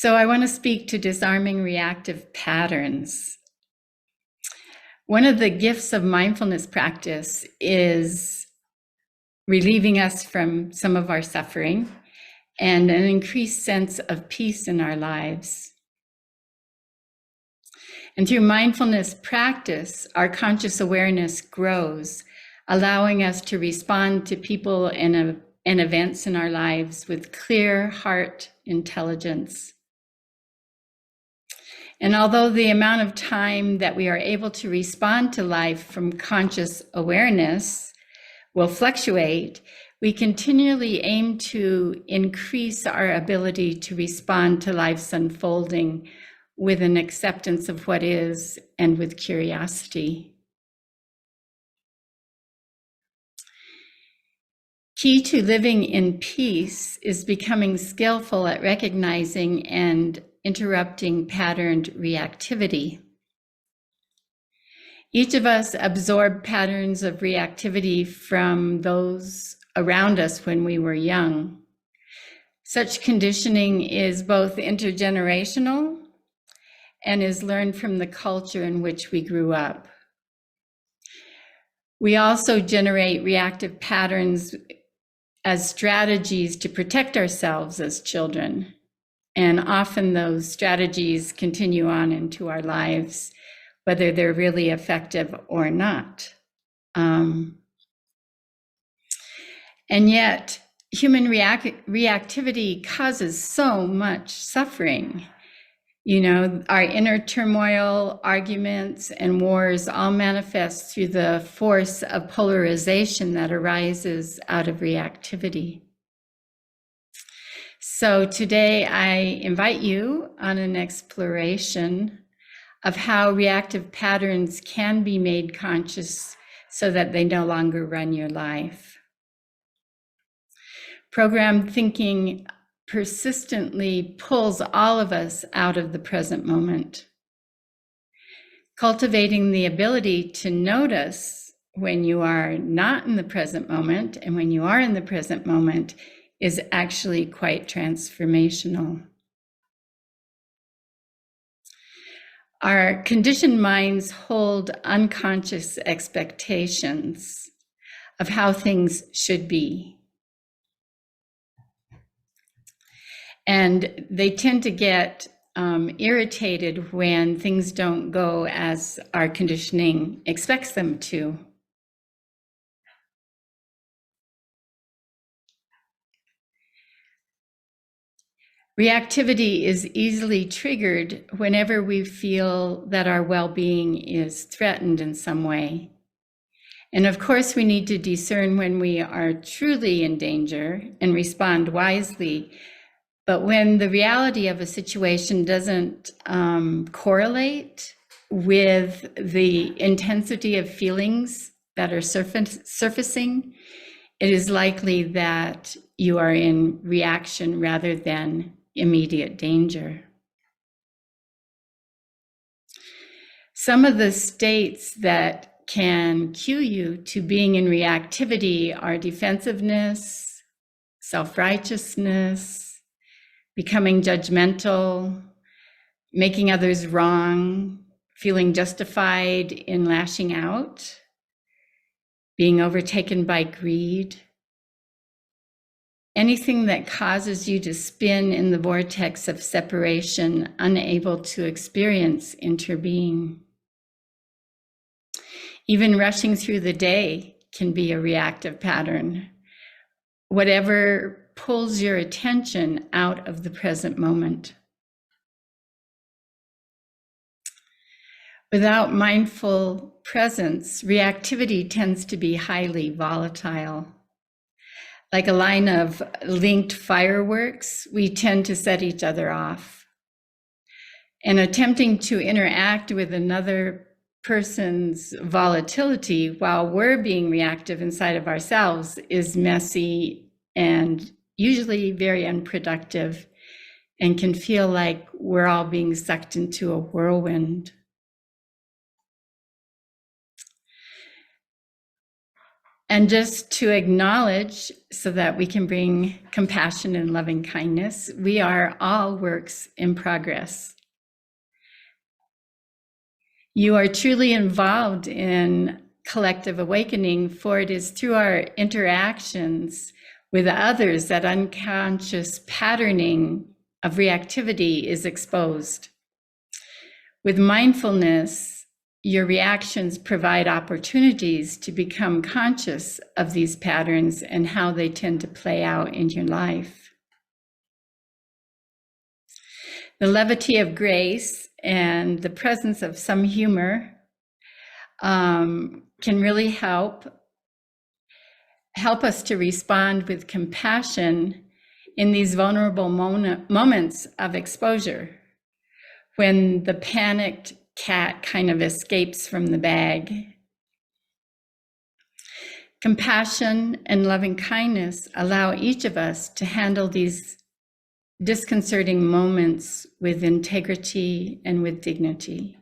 So I want to speak to disarming reactive patterns. One of the gifts of mindfulness practice is relieving us from some of our suffering and an increased sense of peace in our lives. And through mindfulness practice, our conscious awareness grows, allowing us to respond to people and events in our lives with clear heart intelligence. And although the amount of time that we are able to respond to life from conscious awareness will fluctuate, we continually aim to increase our ability to respond to life's unfolding with an acceptance of what is and with curiosity. Key to living in peace is becoming skillful at recognizing and interrupting patterned reactivity. Each of us absorb patterns of reactivity from those around us when we were young. Such conditioning is both intergenerational and is learned from the culture in which we grew up. We also generate reactive patterns as strategies to protect ourselves as children. And often those strategies continue on into our lives, whether they're really effective or not. And yet, human reactivity causes so much suffering. You know, our inner turmoil, arguments, and wars all manifest through the force of polarization that arises out of reactivity. So today I invite you on an exploration of how reactive patterns can be made conscious so that they no longer run your life. Programmed thinking persistently pulls all of us out of the present moment. Cultivating the ability to notice when you are not in the present moment and when you are in the present moment is actually quite transformational. Our conditioned minds hold unconscious expectations of how things should be. And they tend to get irritated when things don't go as our conditioning expects them to. Reactivity is easily triggered whenever we feel that our well-being is threatened in some way. And of course, we need to discern when we are truly in danger and respond wisely. But when the reality of a situation doesn't correlate with the intensity of feelings that are surfacing, it is likely that you are in reaction rather than immediate danger. Some of the states that can cue you to being in reactivity are defensiveness, self-righteousness, becoming judgmental, making others wrong, feeling justified in lashing out, being overtaken by greed. Anything that causes you to spin in the vortex of separation, unable to experience interbeing. Even rushing through the day can be a reactive pattern. Whatever pulls your attention out of the present moment. Without mindful presence, reactivity tends to be highly volatile. Like a line of linked fireworks, we tend to set each other off. And attempting to interact with another person's volatility while we're being reactive inside of ourselves is messy and usually very unproductive and can feel like we're all being sucked into a whirlwind. And just to acknowledge, so that we can bring compassion and loving kindness, we are all works in progress. You are truly involved in collective awakening, for it is through our interactions with others that unconscious patterning of reactivity is exposed. With mindfulness, your reactions provide opportunities to become conscious of these patterns and how they tend to play out in your life. The levity of grace and the presence of some humor can really help us to respond with compassion in these vulnerable moments of exposure, when the panicked cat kind of escapes from the bag. Compassion and loving kindness allow each of us to handle these disconcerting moments with integrity and with dignity.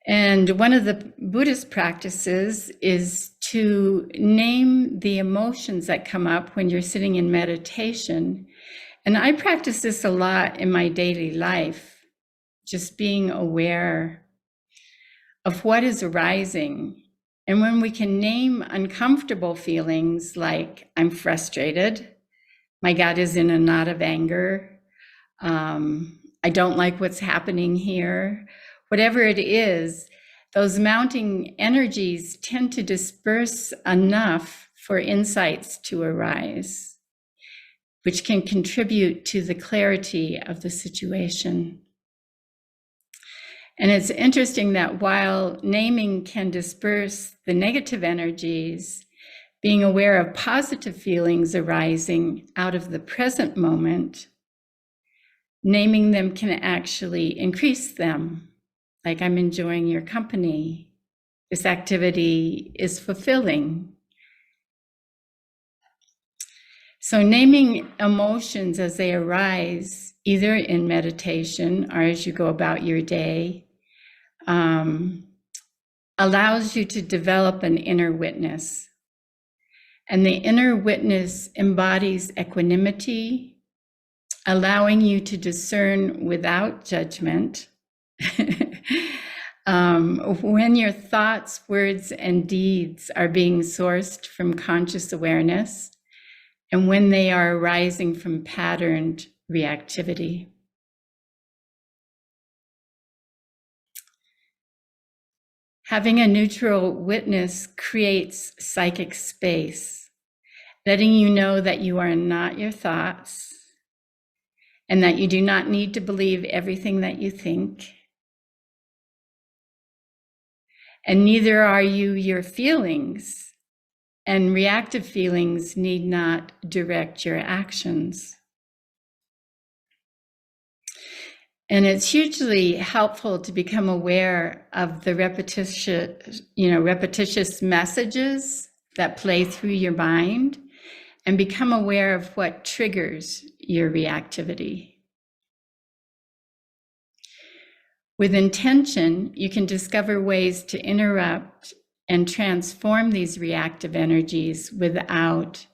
And one of the Buddhist practices is to name the emotions that come up when you're sitting in meditation. And I practice this a lot in my daily life, just being aware of what is arising. And when we can name uncomfortable feelings like I'm frustrated, my gut is in a knot of anger, I don't like what's happening here, whatever it is, those mounting energies tend to disperse enough for insights to arise, which can contribute to the clarity of the situation. And it's interesting that while naming can disperse the negative energies, being aware of positive feelings arising out of the present moment, naming them can actually increase them. Like, I'm enjoying your company. This activity is fulfilling. So naming emotions as they arise, either in meditation or as you go about your day, allows you to develop an inner witness. And the inner witness embodies equanimity, allowing you to discern without judgment when your thoughts, words, and deeds are being sourced from conscious awareness, and when they are arising from patterned reactivity. Having a neutral witness creates psychic space, letting you know that you are not your thoughts and that you do not need to believe everything that you think. And neither are you your feelings, and reactive feelings need not direct your actions. And it's hugely helpful to become aware of the repetitious messages that play through your mind, and become aware of what triggers your reactivity. With intention, you can discover ways to interrupt and transform these reactive energies without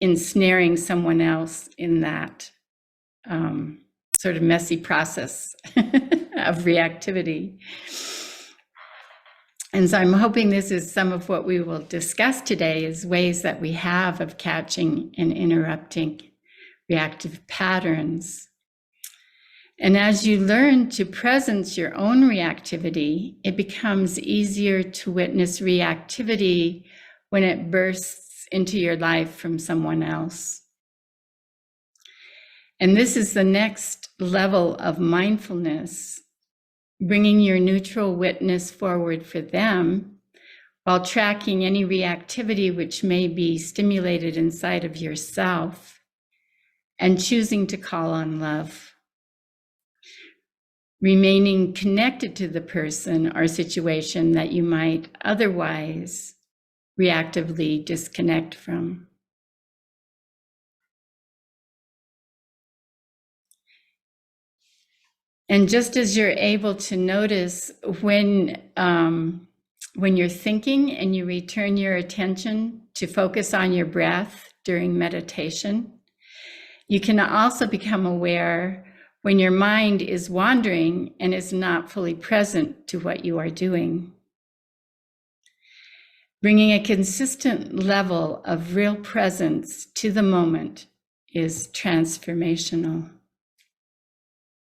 ensnaring someone else in that sort of messy process of reactivity. And so I'm hoping this is some of what we will discuss today, is ways that we have of catching and interrupting reactive patterns. And as you learn to presence your own reactivity, it becomes easier to witness reactivity when it bursts into your life from someone else. And this is the next level of mindfulness, bringing your neutral witness forward for them while tracking any reactivity which may be stimulated inside of yourself, and choosing to call on love. Remaining connected to the person or situation that you might otherwise reactively disconnect from. And just as you're able to notice when when you're thinking and you return your attention to focus on your breath during meditation. You can also become aware when your mind is wandering and is not fully present to what you are doing. Bringing a consistent level of real presence to the moment is transformational.